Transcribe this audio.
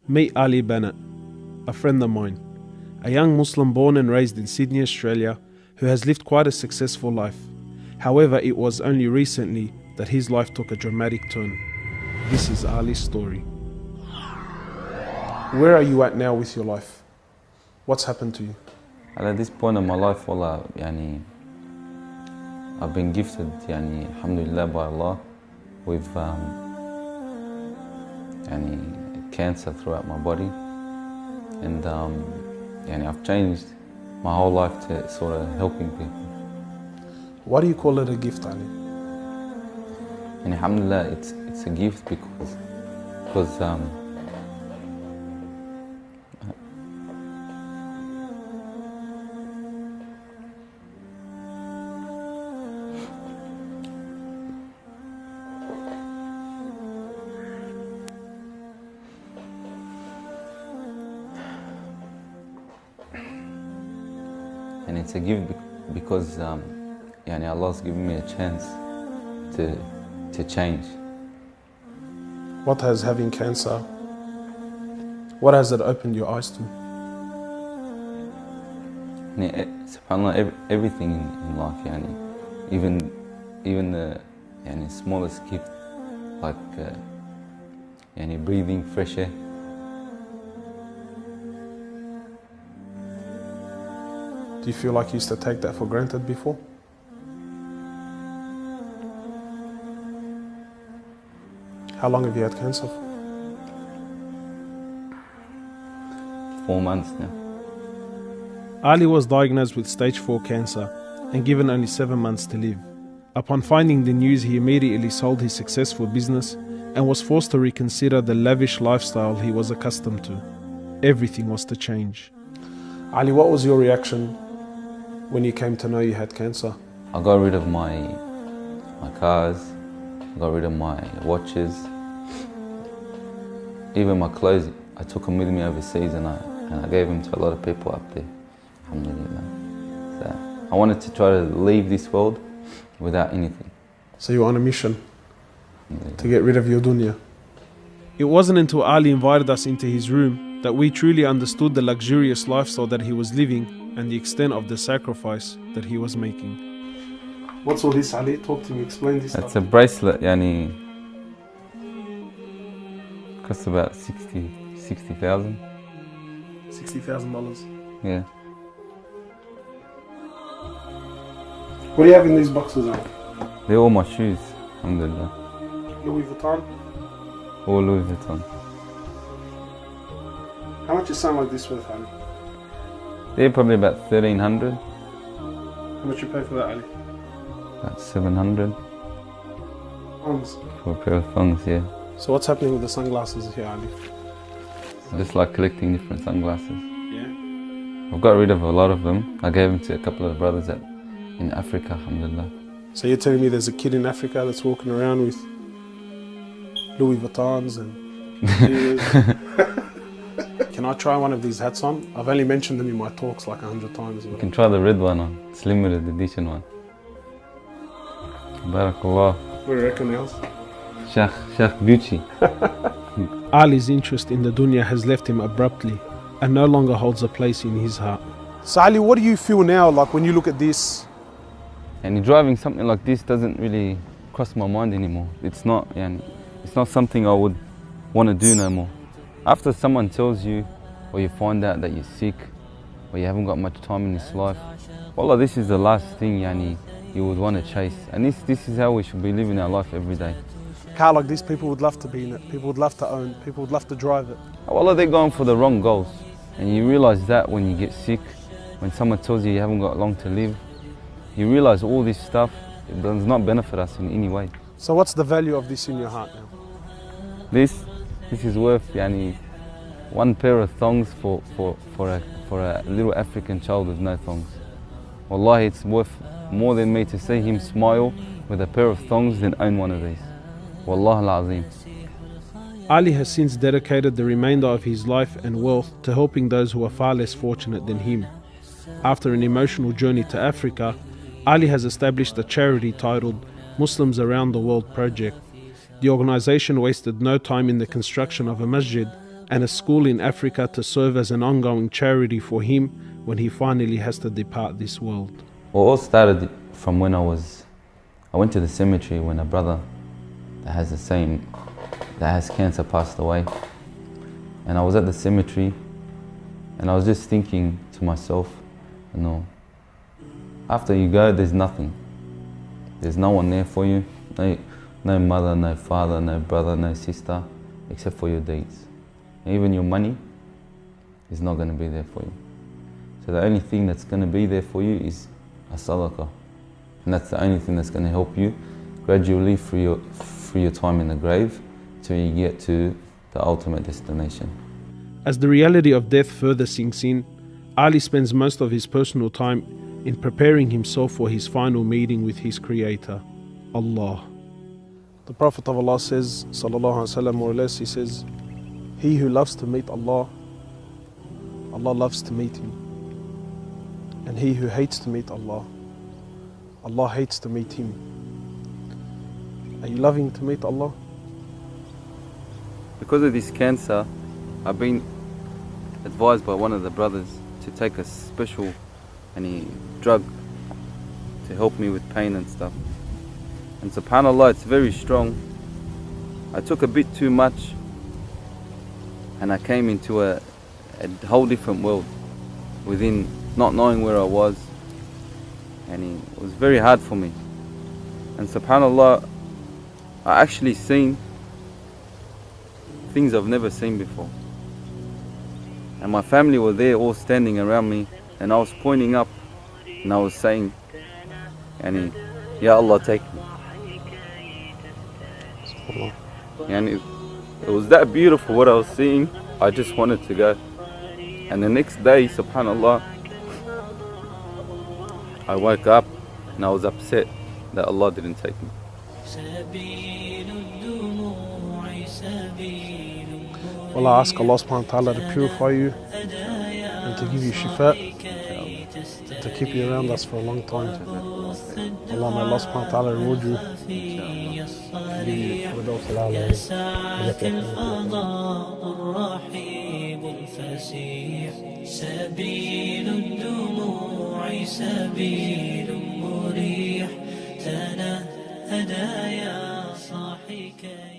Meet Ali Bennett, a friend of mine, a young Muslim born and raised in Sydney, Australia, who has lived quite a successful life. However, it was only recently that his life took a dramatic turn. This is Ali's story. Where are you at now with your life? What's happened to you? At this point in my life, wallah, I've been gifted, alhamdulillah, by Allah, with cancer throughout my body, and I've changed my whole life to sort of helping people. Why do you call it a gift, Ali? And alhamdulillah, it's a gift because and it's a gift because Allah's given me a chance to change. What has having cancer, what has it opened your eyes to? SubhanAllah, everything in life, even the smallest gift, like breathing fresh air. Do you feel like you used to take that for granted before? How long have you had cancer for? 4 months now. Ali was diagnosed with stage 4 cancer and given only 7 months to live. Upon finding the news, he immediately sold his successful business and was forced to reconsider the lavish lifestyle he was accustomed to. Everything was to change. Ali, what was your reaction when you came to know you had cancer? I got rid of my cars, I got rid of my watches, even my clothes. I took them with me overseas and I gave them to a lot of people up there, alhamdulillah. So I wanted to try to leave this world without anything. So you were on a mission to get rid of your dunya. It wasn't until Ali invited us into his room that we truly understood the luxurious lifestyle that he was living and the extent of the sacrifice that he was making. What's all this, Ali? Talk to me, explain this. It's a bracelet, costs about $60,000. $60,000. Yeah. What do you have in these boxes, Ali? They're all my shoes, alhamdulillah. Louis Vuitton? All Louis Vuitton. How much is something like this worth, Ali? They're probably about 1,300. How much you pay for that, Ali? About 700. Thongs. For a pair of thongs, yeah. So what's happening with the sunglasses here, Ali? I just like collecting different sunglasses. Yeah? I've got rid of a lot of them. I gave them to a couple of brothers in Africa, alhamdulillah. So you're telling me there's a kid in Africa that's walking around with Louis Vuittons and... Can I try one of these hats on? I've only mentioned them in my talks like 100 times. You can try the red one on. It's limited edition one. Barakallah. What do you reckon else? Sheikh Gucci. Ali's interest in the dunya has left him abruptly and no longer holds a place in his heart. So Ali, what do you feel now, like when you look at this? And driving something like this doesn't really cross my mind anymore. It's not something I would want to do no more. After someone tells you, or you find out that you're sick, or you haven't got much time in this life, wallah, this is the last thing you would want to chase. And this is how we should be living our life every day. Car like this, people would love to be in it, people would love to own, people would love to drive it. Wallah, they're going for the wrong goals. And you realize that when you get sick, when someone tells you you haven't got long to live, you realize all this stuff, it does not benefit us in any way. So what's the value of this in your heart now? This is worth one pair of thongs for a little African child with no thongs. Wallahi, it's worth more than me to see him smile with a pair of thongs than own one of these. Wallah al-Azim. Ali has since dedicated the remainder of his life and wealth to helping those who are far less fortunate than him. After an emotional journey to Africa, Ali has established a charity titled Muslims Around the World Project. The organization wasted no time in the construction of a masjid and a school in Africa to serve as an ongoing charity for him when he finally has to depart this world. Well, it all started from when I went to the cemetery when a brother that has cancer passed away. And I was at the cemetery and I was just thinking to myself, you know, after you go, there's nothing. There's no one there for you. No mother, no father, no brother, no sister, except for your deeds. And even your money is not going to be there for you. So the only thing that's going to be there for you is a sadaqah. And that's the only thing that's going to help you gradually through your time in the grave till you get to the ultimate destination. As the reality of death further sinks in, Ali spends most of his personal time in preparing himself for his final meeting with his Creator, Allah. The Prophet of Allah says, sallallahu alaihi wasallam, more or less, he says, he who loves to meet Allah, Allah loves to meet him. And he who hates to meet Allah, Allah hates to meet him. Are you loving to meet Allah? Because of this cancer, I've been advised by one of the brothers to take a special drug to help me with pain and stuff. And subhanAllah, it's very strong. I took a bit too much and I came into a whole different world within not knowing where I was, and it was very hard for me. And subhanAllah, I actually seen things I've never seen before. And my family were there all standing around me, and I was pointing up and I was saying, Ya Allah, take me. And it was that beautiful what I was seeing. I just wanted to go. And the next day, subhanAllah, I woke up and I was upset that Allah didn't take me. Well, I ask Allah subhanahu wa ta'ala to purify you and to give you shifa, to keep you around us for a long time. Allah, may Allah subhanahu wa ta'ala reward you. سبيل الدموع سبيل مريح تنهدى يا صاحي كي